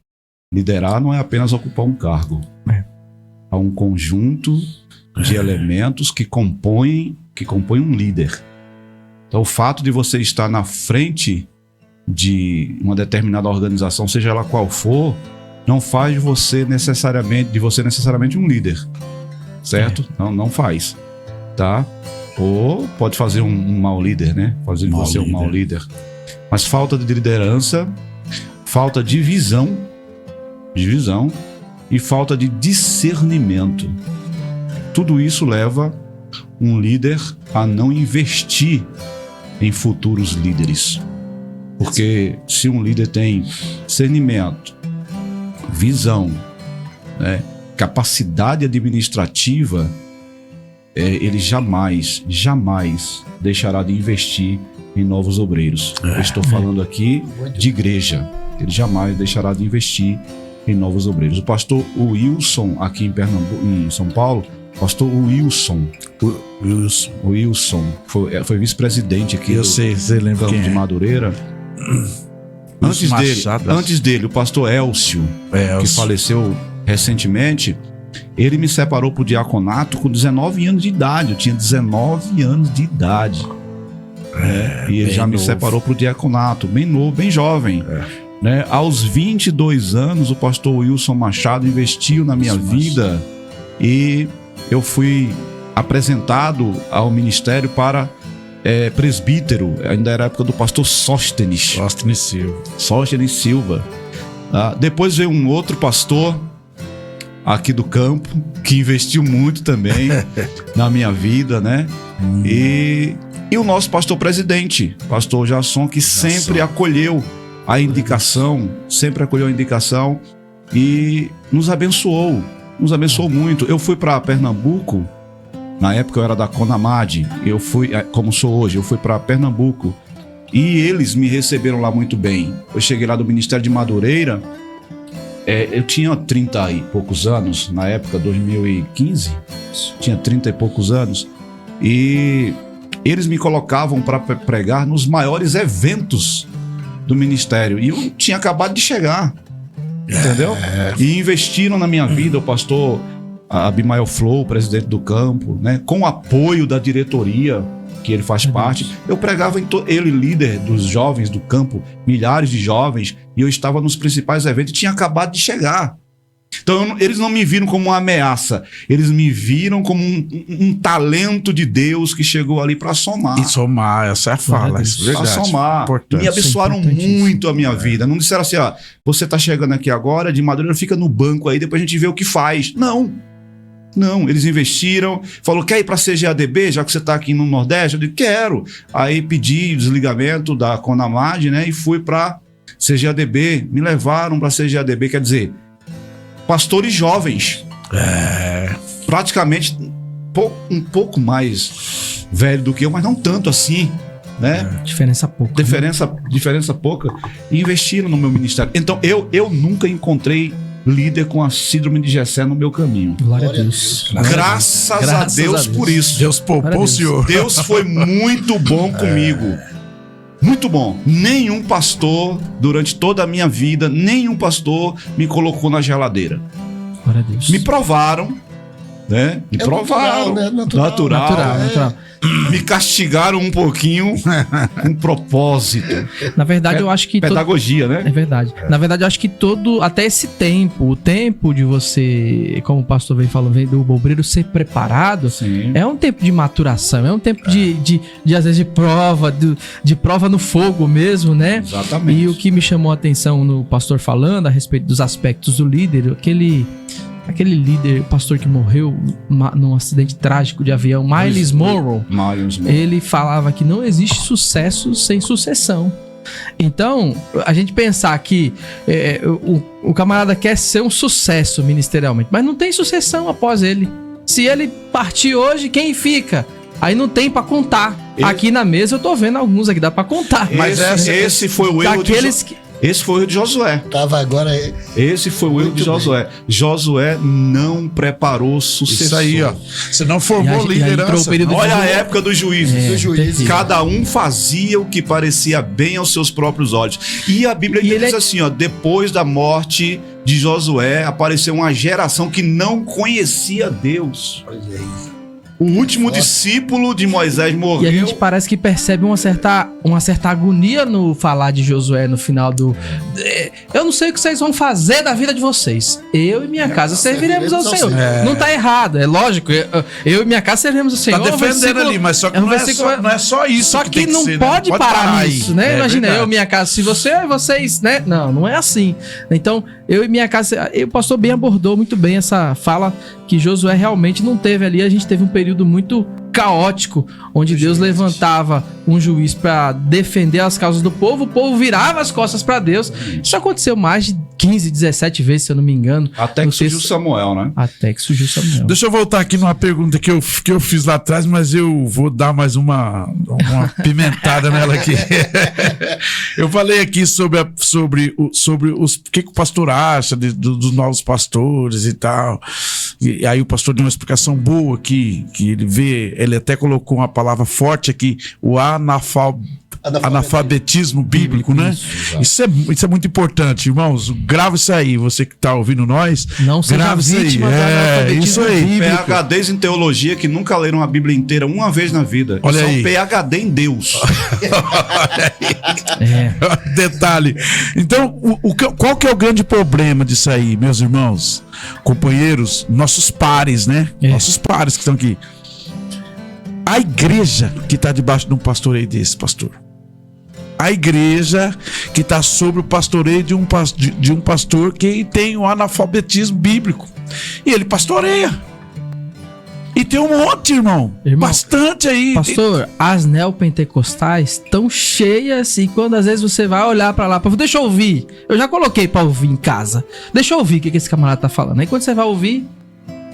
Liderar não é apenas ocupar um cargo. Há um conjunto de elementos que compõem um líder. Então, o fato de você estar na frente de uma determinada organização, seja ela qual for, não faz de você necessariamente um líder. Certo? Não faz. Tá? Ou pode fazer um mau líder, né? Fazer de você um mau líder. Mas falta de liderança, falta de visão e falta de discernimento. Tudo isso leva um líder a não investir em futuros líderes. Porque se um líder tem discernimento, visão, né, capacidade administrativa, ele jamais deixará de investir em novos obreiros. Eu estou falando aqui de igreja. Ele jamais deixará de investir em novos obreiros. O pastor Wilson, aqui em Pernambuco, em São Paulo, Pastor Wilson. O Wilson. Foi vice-presidente aqui. Eu sei, você lembra Campo quem de Madureira. Antes dele, o pastor Elcio, que faleceu recentemente, ele me separou pro diaconato com 19 anos de idade. Eu tinha 19 anos de idade. E ele já me separou pro diaconato, bem novo, bem jovem. Né? Aos 22 anos, o pastor Wilson Machado investiu na minha vida e eu fui apresentado ao ministério para presbítero. Ainda era a época do pastor Sóstenes Silva. Depois veio um outro pastor aqui do campo que investiu muito também na minha vida, né? E o nosso pastor presidente, pastor Jasson, que sempre acolheu a indicação e nos abençoou muito. Eu fui para Pernambuco, na época eu era da Conamad, eu fui, como sou hoje, eu fui para Pernambuco e eles me receberam lá muito bem. Eu cheguei lá do Ministério de Madureira, eu tinha 30 e poucos anos, na época, 2015, tinha 30 e poucos anos, e eles me colocavam para pregar nos maiores eventos do ministério. E eu tinha acabado de chegar, entendeu? E investiram na minha vida, o pastor Abimael Flow, presidente do campo, né? Com o apoio da diretoria, que ele faz parte. Eu pregava ele líder dos jovens do campo, milhares de jovens, e eu estava nos principais eventos e tinha acabado de chegar. Então eles não me viram como uma ameaça, eles me viram como um talento de Deus que chegou ali para somar. E somar, essa é a fala, isso é verdade. Para somar. Importante. Me abençoaram muito a minha vida. Não disseram assim, você tá chegando aqui agora, de Madureira, fica no banco aí, depois a gente vê o que faz. Não, eles investiram, falou, quer ir para CGADB, já que você está aqui no Nordeste? Eu disse, quero. Aí pedi desligamento da Conamad, né, e fui para CGADB, me levaram para CGADB, quer dizer, pastores jovens, praticamente um pouco mais velho do que eu, mas não tanto assim, né? Diferença pouca. Diferença pouca, e investiram no meu ministério. Então eu nunca encontrei líder com a síndrome de Jessé no meu caminho. Glória a Deus. Graças a Deus por isso. Deus poupou o senhor. Deus foi muito bom comigo. Muito bom. Nenhum pastor, durante toda a minha vida, nenhum pastor me colocou na geladeira. Glória a Deus. Me provaram, né? Me provaram. Natural. Me castigaram um pouquinho com propósito. Na verdade, eu acho que... Pedagogia, né? É verdade. Na verdade, eu acho que até esse tempo, o tempo de você, como o pastor vem falando, do obreiro ser preparado, sim, é um tempo de maturação, é um tempo de às vezes, de prova no fogo mesmo, né? Exatamente. E o que me chamou a atenção no pastor falando a respeito dos aspectos do líder, aquele líder, pastor que morreu num acidente trágico de avião, Myles Monroe, ele falava que não existe sucesso sem sucessão. Então, a gente pensar que o camarada quer ser um sucesso ministerialmente, mas não tem sucessão após ele. Se ele partir hoje, quem fica? Aí não tem pra contar. Aqui na mesa eu tô vendo alguns aqui, dá pra contar. Mas esse foi o erro Esse foi o erro de Josué. Esse foi o erro de Josué. Josué não preparou sucessor. Isso aí, ó. Você não formou liderança. Olha a época dos juízes. Cada um fazia o que parecia bem aos seus próprios olhos. E a Bíblia diz assim, ó, depois da morte de Josué, apareceu uma geração que não conhecia Deus. Olha aí. O último discípulo de Moisés morreu. E a gente parece que percebe uma certa agonia no falar de Josué no final do... Eu não sei o que vocês vão fazer da vida de vocês. Eu e minha casa serviremos ao Senhor. Não tá errado, é lógico. Eu e minha casa serviremos ao Senhor. Tá defendendo ali, mas só que não é só isso. Só que não pode parar nisso, né? Imagina, eu e minha casa, se vocês, né? Não é assim. Então, eu e minha casa... O pastor bem abordou muito bem essa fala que Josué realmente não teve ali. A gente teve um período muito caótico, onde Deus levantava um juiz para defender as causas do povo, o povo virava as costas para Deus. Isso aconteceu mais de 15, 17 vezes, se eu não me engano. Até que surgiu Samuel, né? Até que surgiu Samuel. Deixa eu voltar aqui numa pergunta que eu fiz lá atrás, mas eu vou dar mais uma pimentada nela aqui. Eu falei aqui sobre o que o pastor acha dos novos pastores e tal. E aí o pastor deu uma explicação boa que ele até colocou uma palavra forte aqui, o analfabetismo bíblico, né? Isso é muito importante, irmãos. Grava isso aí, você que está ouvindo nós. Não seja vítima do analfabetismo isso aí. bíblico. PhDs em teologia que nunca leram a Bíblia inteira uma vez na vida. Olha são aí. PhD em Deus. Detalhe. Então, qual que é o grande problema disso aí, meus irmãos? Companheiros, nossos pares, né? Nossos pares que estão aqui. A igreja que está debaixo de um pastoreio desse, pastor. A igreja que está sob o pastoreio de um pastor que tem o analfabetismo bíblico. E ele pastoreia. E tem um monte, irmão. Bastante aí. Pastor, as neopentecostais estão cheias e quando às vezes você vai olhar pra lá, deixa eu ouvir. Eu já coloquei pra ouvir em casa. Deixa eu ouvir o que esse camarada tá falando. Aí quando você vai ouvir,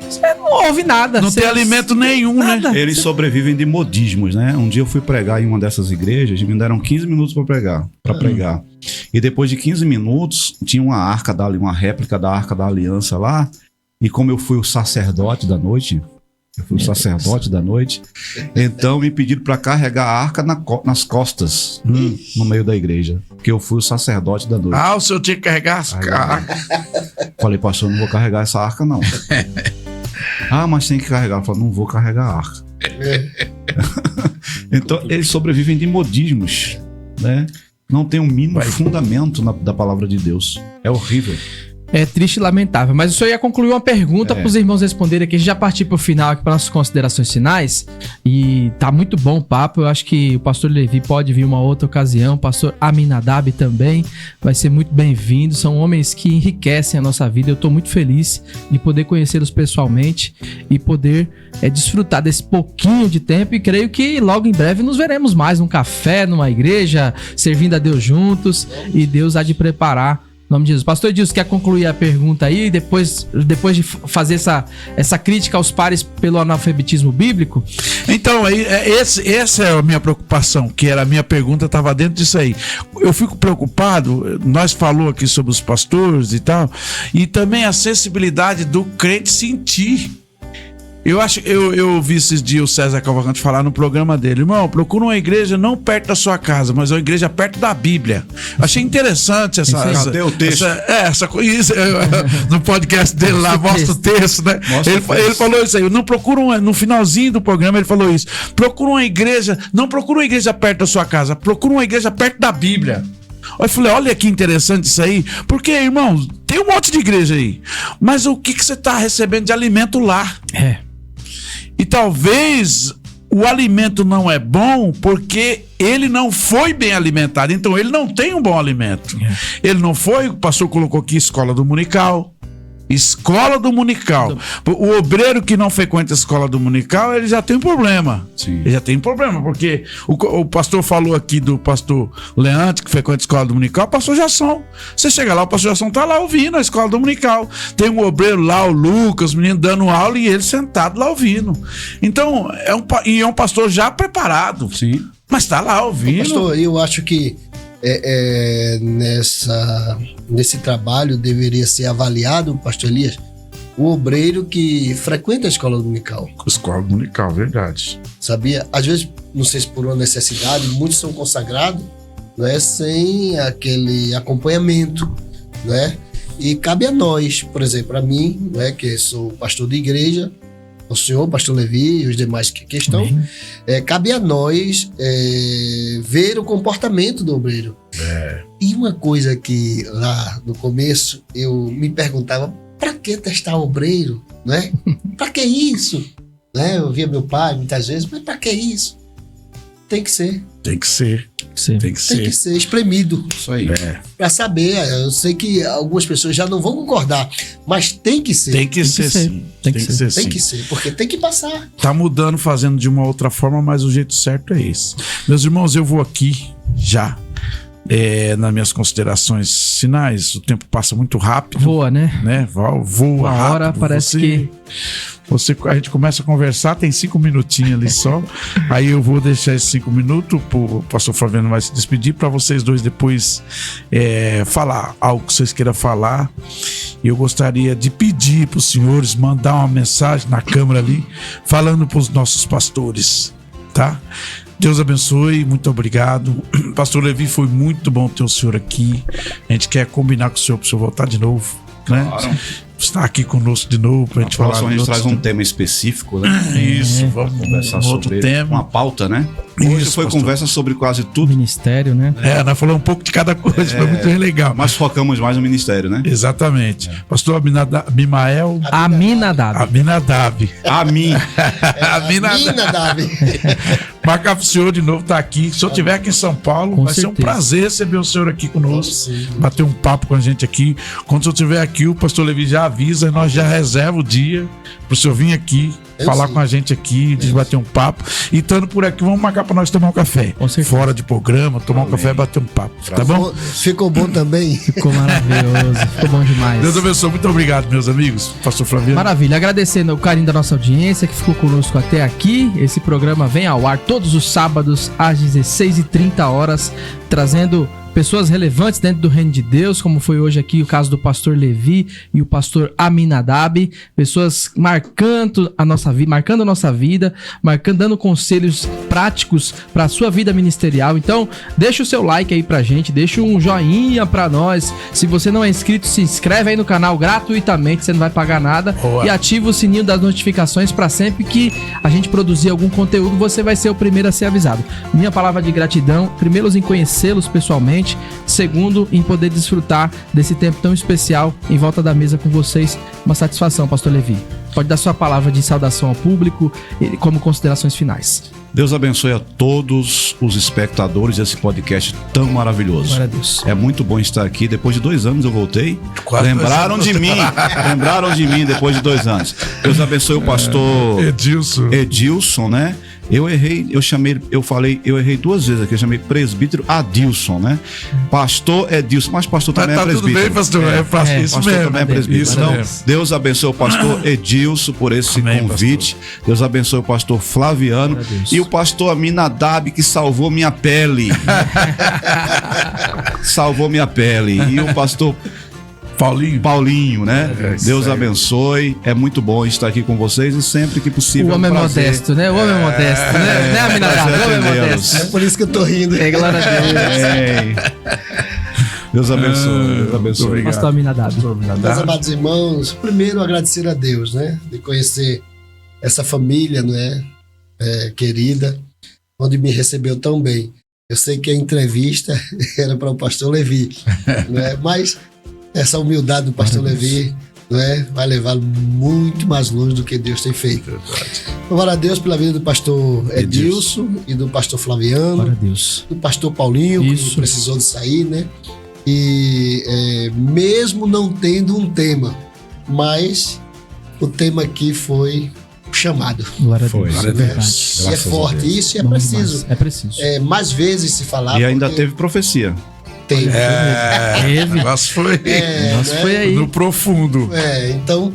você não ouve nada. Não tem alimento nenhum, nada, né? Eles sobrevivem de modismos, né? Um dia eu fui pregar em uma dessas igrejas e me deram 15 minutos para pregar. E depois de 15 minutos, tinha uma réplica da Arca da Aliança lá. E como eu fui o sacerdote da noite, então me pediram para carregar a arca nas costas, no meio da igreja. Porque eu fui o sacerdote da noite. O senhor tinha que carregar as arcas. Falei, pastor, não vou carregar essa arca, não. Mas tem que carregar. Eu falei, não vou carregar a arca. Então, eles sobrevivem de modismos, né? Não tem um mínimo fundamento da palavra de Deus. É horrível. É triste e lamentável, mas o senhor ia concluir uma pergunta para os irmãos responderem aqui. A gente já partiu para o final aqui para nossas considerações finais e tá muito bom o papo. Eu acho que o pastor Levi pode vir uma outra ocasião, o pastor Aminadab também vai ser muito bem-vindo. São homens que enriquecem a nossa vida. Eu estou muito feliz de poder conhecê-los pessoalmente e poder desfrutar desse pouquinho de tempo e creio que logo em breve nos veremos mais num café, numa igreja, servindo a Deus juntos e Deus há de preparar. Em nome de Jesus. Pastor Edilson, quer concluir a pergunta aí, depois de fazer essa crítica aos pares pelo analfabetismo bíblico? Então, essa é a minha preocupação, que era a minha pergunta, estava dentro disso aí. Eu fico preocupado, nós falamos aqui sobre os pastores e tal, e também a sensibilidade do crente sentir. Eu ouvi esses dias o César Cavalcante falar no programa dele, irmão, procura uma igreja não perto da sua casa, mas uma igreja perto da Bíblia. Achei interessante Cadê o texto? No podcast dele lá, mostra o texto, né? Ele falou isso aí, não procura no finalzinho do programa ele falou isso, não procura uma igreja perto da sua casa, procura uma igreja perto da Bíblia. Eu falei, olha que interessante isso aí, porque, irmão, tem um monte de igreja aí, mas o que você está recebendo de alimento lá? E talvez o alimento não é bom porque ele não foi bem alimentado. Então ele não tem um bom alimento. Ele não foi, o pastor colocou aqui, escola dominical. Escola dominical. O obreiro que não frequenta a escola dominical, ele já tem um problema. Sim. Ele já tem um problema, porque o pastor falou aqui do pastor Leandro, que frequenta a escola dominical, o pastor Jasson. Você chega lá, o pastor Jasson tá lá ouvindo a escola dominical. Tem um obreiro lá, o Lucas, os meninos dando aula e ele sentado lá ouvindo. Então, é um pastor já preparado. Sim. Mas tá lá ouvindo. Pastor, eu acho que nesse trabalho deveria ser avaliado, pastor Elias, o obreiro que frequenta a escola dominical. Escola dominical, verdade. Sabia? Às vezes, não sei se por uma necessidade, muitos são consagrados, né, sem aquele acompanhamento, né? E cabe a nós, por exemplo, a mim, né, que sou pastor de igreja, o senhor, pastor Levi e os demais que estão, cabe a nós ver o comportamento do obreiro. E uma coisa que lá no começo eu me perguntava, para que testar obreiro, né? Para que isso? Né? Eu via meu pai muitas vezes, mas para que isso? Tem que ser. Tem que ser. Tem que ser espremido. Isso aí. Para saber, eu sei que algumas pessoas já não vão concordar, mas tem que ser. Tem que ser, sim. Tem que ser, porque tem que passar. Tá mudando, fazendo de uma outra forma, mas o jeito certo é esse. Meus irmãos, eu vou aqui já. Nas minhas considerações finais, o tempo passa muito rápido. Voa, né? Voa uma rápido. Hora parece que... A gente começa a conversar, tem 5 minutinhos ali só. Aí eu vou deixar esses 5 minutos, o pastor Flaviano vai se despedir para vocês dois depois falar algo que vocês queiram falar. E eu gostaria de pedir para os senhores mandar uma mensagem na câmera ali, falando para os nossos pastores, tá? Deus abençoe, muito obrigado. Pastor Levi, foi muito bom ter o senhor aqui. A gente quer combinar com o senhor para o senhor voltar de novo, né? Claro. Estar aqui conosco de novo para a gente falar. A gente traz um tema específico, né? Isso, vamos conversar sobre tema. Uma pauta, né? Hoje foi pastor. Conversa sobre quase tudo. Ministério, né? Nós falamos um pouco de cada coisa, foi muito legal. Mas focamos mais no ministério, né? Exatamente. Pastor Abimael. Aminadab. Aminadab. Marcar pro senhor de novo estar aqui. Se eu estiver aqui em São Paulo, vai ser um prazer receber o senhor aqui conosco. Bater um papo com a gente aqui. Quando o senhor estiver aqui, o pastor Levi já avisa e nós já reserva o dia pro senhor vir aqui, falar com a gente aqui, de bater um papo. E estando por aqui, vamos marcar para nós tomar um café. Fora de programa, tomar um café e bater um papo. Tá bom? Ficou bom também? Ficou maravilhoso. Ficou bom demais. Deus abençoe. Muito obrigado, meus amigos. Pastor Flaviano. Maravilha. Agradecendo o carinho da nossa audiência que ficou conosco até aqui. Esse programa vem ao ar todos os sábados às 16h30, trazendo pessoas relevantes dentro do reino de Deus, como foi hoje aqui o caso do pastor Levi e o pastor Aminadab, pessoas marcando a nossa vida, dando conselhos práticos para a sua vida ministerial. Então, deixa o seu like aí pra gente, deixa um joinha pra nós. Se você não é inscrito, se inscreve aí no canal gratuitamente, você não vai pagar nada. Boa. E ativa o sininho das notificações para sempre que a gente produzir algum conteúdo, você vai ser o primeiro a ser avisado. Minha palavra de gratidão, primeiro em conhecê-los pessoalmente, segundo, em poder desfrutar desse tempo tão especial em volta da mesa com vocês. Uma satisfação, pastor Levi. Pode dar sua palavra de saudação ao público e como considerações finais. Deus abençoe a todos os espectadores desse podcast tão maravilhoso. Glória a Deus. É muito bom estar aqui. Depois de 2 anos eu voltei. Lembraram de mim depois de 2 anos. Deus abençoe o pastor Edilson, né? Eu errei 2 vezes aqui, eu chamei presbítero Adilson, né? Pastor Edilson, mas pastor também é presbítero. Tudo bem, pastor, isso pastor mesmo. Também é presbítero. Então, Deus abençoe o pastor Edilson por esse convite. Pastor. Deus abençoe o pastor Flaviano e o pastor Aminadab, que salvou minha pele. Salvou minha pele. E o pastor Paulinho, né? Deus abençoe. É muito bom estar aqui com vocês e sempre que possível. O homem modesto, né? O homem modesto, né? Né, Aminadab? O homem modesto. É por isso que eu tô rindo. Glória a Deus. Deus abençoe. Deus abençoe. Pastor Aminadab. Meus amados irmãos, primeiro agradecer a Deus, né? De conhecer essa família, né? Querida, onde me recebeu tão bem. Eu sei que a entrevista era para o pastor Levi, né? Mas essa humildade do pastor Levi, né, vai levá-lo muito mais longe do que Deus tem feito. Louvar a Deus pela vida do pastor Edilson e do pastor Flaviano, do pastor Paulinho, que precisou de sair, né? E mesmo não tendo um tema, mas o tema aqui foi chamado. Glória a Deus. É verdade. E é forte isso e é preciso. É preciso. Mais vezes se falar. E ainda teve profecia. Teve. Nossa, foi aí. No profundo. Então,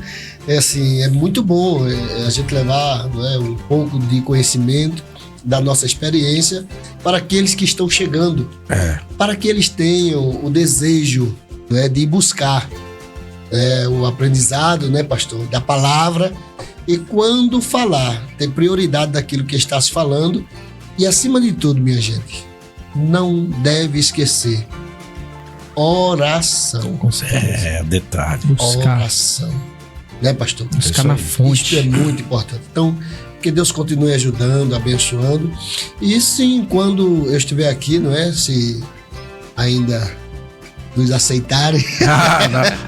assim, é muito bom a gente levar, né, um pouco de conhecimento da nossa experiência para aqueles que estão chegando. Para que eles tenham o desejo, né, de buscar o aprendizado, né, pastor, da palavra. E quando falar, ter prioridade daquilo que está se falando. E acima de tudo, minha gente, não deve esquecer oração. Detalhe. Buscar. Oração. Né, pastor? Buscar na fonte. Isso é muito importante. Então, que Deus continue ajudando, abençoando. E sim, quando eu estiver aqui, não é? Se ainda nos aceitarem.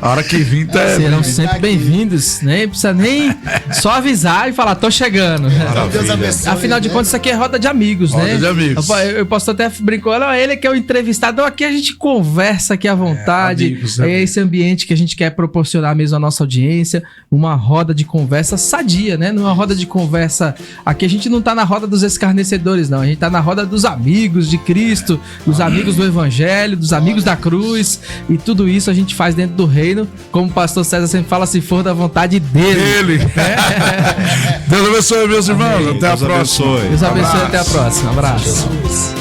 A hora que vir, serão sempre bem-vindos, nem precisa nem só avisar e falar, tô chegando. Deus abençoe, afinal de contas, isso aqui é roda de amigos, né? Roda de amigos. Eu posso até brincar, ele que é o entrevistado, aqui a gente conversa aqui à vontade, amigos. É esse ambiente que a gente quer proporcionar mesmo à nossa audiência, uma roda de conversa sadia, né? Numa roda de conversa, aqui a gente não tá na roda dos escarnecedores, não, a gente tá na roda dos amigos de Cristo, dos amigos do Evangelho, dos amigos da cruz. E tudo isso a gente faz dentro do reino, como o pastor César sempre fala, se for da vontade dele. Deus abençoe, meus irmãos. Amém. Até a próxima. Deus abençoe, até a próxima. Abraço.